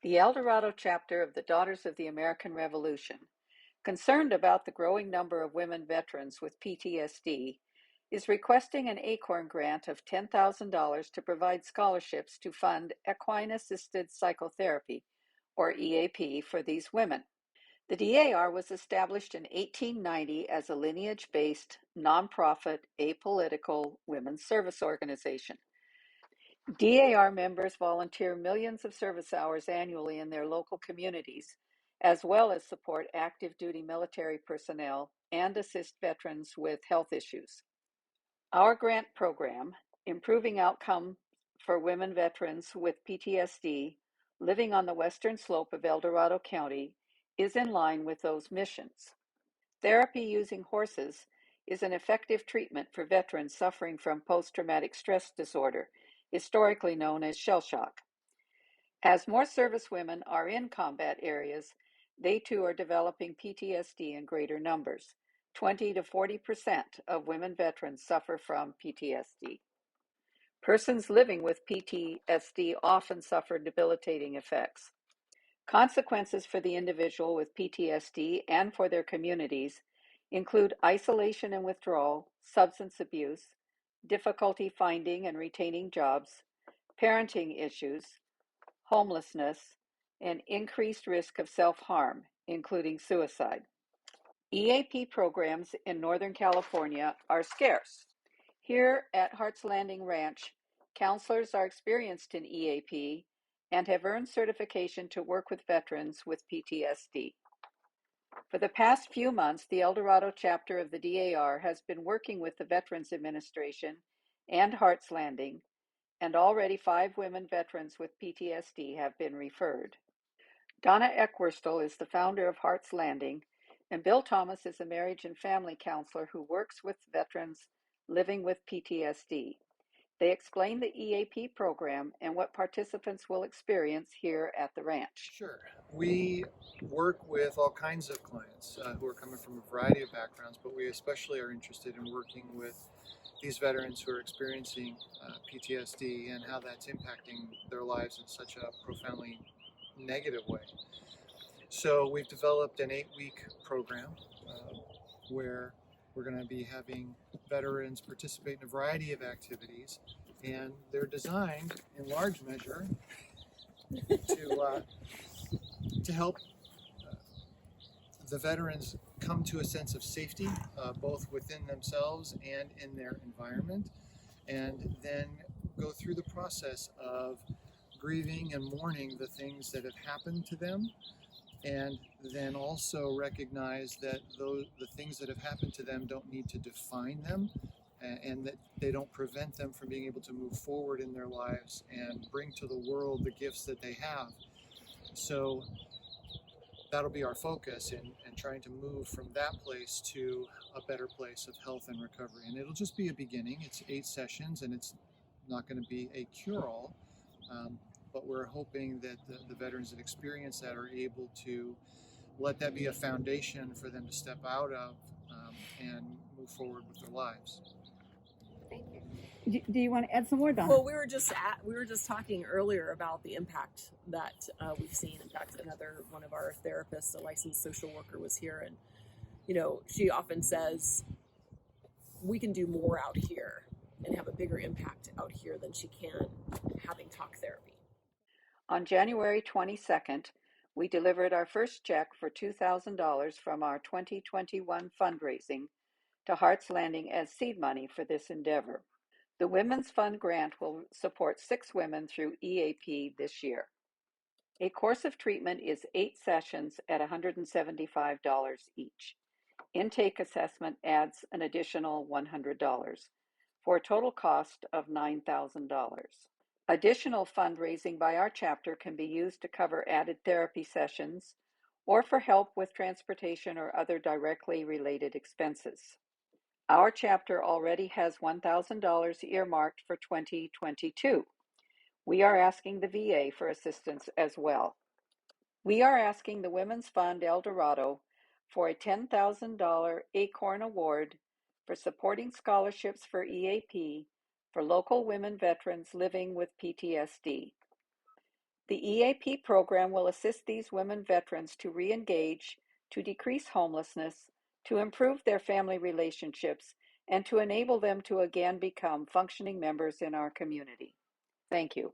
The El Dorado chapter of the Daughters of the American Revolution, concerned about the growing number of women veterans with PTSD, is requesting an Acorn grant of $10,000 to provide scholarships to fund equine-assisted psychotherapy, or EAP, for these women. The DAR was established in 1890 as a lineage-based, nonprofit, apolitical women's service organization. DAR members volunteer millions of service hours annually in their local communities, as well as support active duty military personnel and assist veterans with health issues. Our grant program, Improving Outcome for Women Veterans with PTSD living on the western slope of El Dorado County, is in line with those missions. Therapy using horses is an effective treatment for veterans suffering from post-traumatic stress disorder, historically known as shell shock. As more servicewomen are in combat areas, they too are developing PTSD in greater numbers. 20 to 40% of women veterans suffer from PTSD. Persons living with PTSD often suffer debilitating effects. Consequences for the individual with PTSD and for their communities include isolation and withdrawal, substance abuse, difficulty finding and retaining jobs, parenting issues, homelessness, and increased risk of self-harm, including suicide. EAP programs in Northern California are scarce. Here at Hart's Landing Ranch, counselors are experienced in EAP and have earned certification to work with veterans with PTSD. For the past few months, the El Dorado chapter of the DAR has been working with the Veterans Administration and Hart's Landing, and already 5 women veterans with PTSD have been referred. Donna Eckwerstel is the founder of Hart's Landing, and Bill Thomas is a marriage and family counselor who works with veterans living with PTSD. They explain the EAP program and what participants will experience here at the ranch. Sure. We work with all kinds of clients who are coming from a variety of backgrounds, but we especially are interested in working with these veterans who are experiencing PTSD and how that's impacting their lives in such a profoundly negative way. So we've developed an 8-week program where we're going to be having veterans participate in a variety of activities, and they're designed in large measure to help the veterans come to a sense of safety, both within themselves and in their environment, and then go through the process of grieving and mourning the things that have happened to them, and then also recognize that the things that have happened to them don't need to define them, and that they don't prevent them from being able to move forward in their lives and bring to the world the gifts that they have. So that'll be our focus in trying to move from that place to a better place of health and recovery. And it'll just be a beginning. It's 8 sessions, and it's not going to be a cure-all, but we're hoping that the veterans that experience that are able to let that be a foundation for them to step out of and move forward with their lives. Thank you. Do you want to add some more, Donna? Well, we were just talking earlier about the impact that we've seen. In fact, another one of our therapists, a licensed social worker, was here, and she often says we can do more out here and have a bigger impact out here than she can having talk therapy. On January 22nd, we delivered our first check for $2,000 from our 2021 fundraising to Hart's Landing as seed money for this endeavor. The Women's Fund grant will support 6 women through EAP this year. A course of treatment is 8 sessions at $175 each. Intake assessment adds an additional $100 for a total cost of $9,000. Additional fundraising by our chapter can be used to cover added therapy sessions or for help with transportation or other directly related expenses. Our chapter already has $1,000 earmarked for 2022. We are asking the VA for assistance as well. We are asking the Women's Fund El Dorado for a $10,000 Acorn Award for supporting scholarships for EAP for local women veterans living with PTSD. The EAP program will assist these women veterans to re-engage, to decrease homelessness, to improve their family relationships, and to enable them to again become functioning members in our community. Thank you.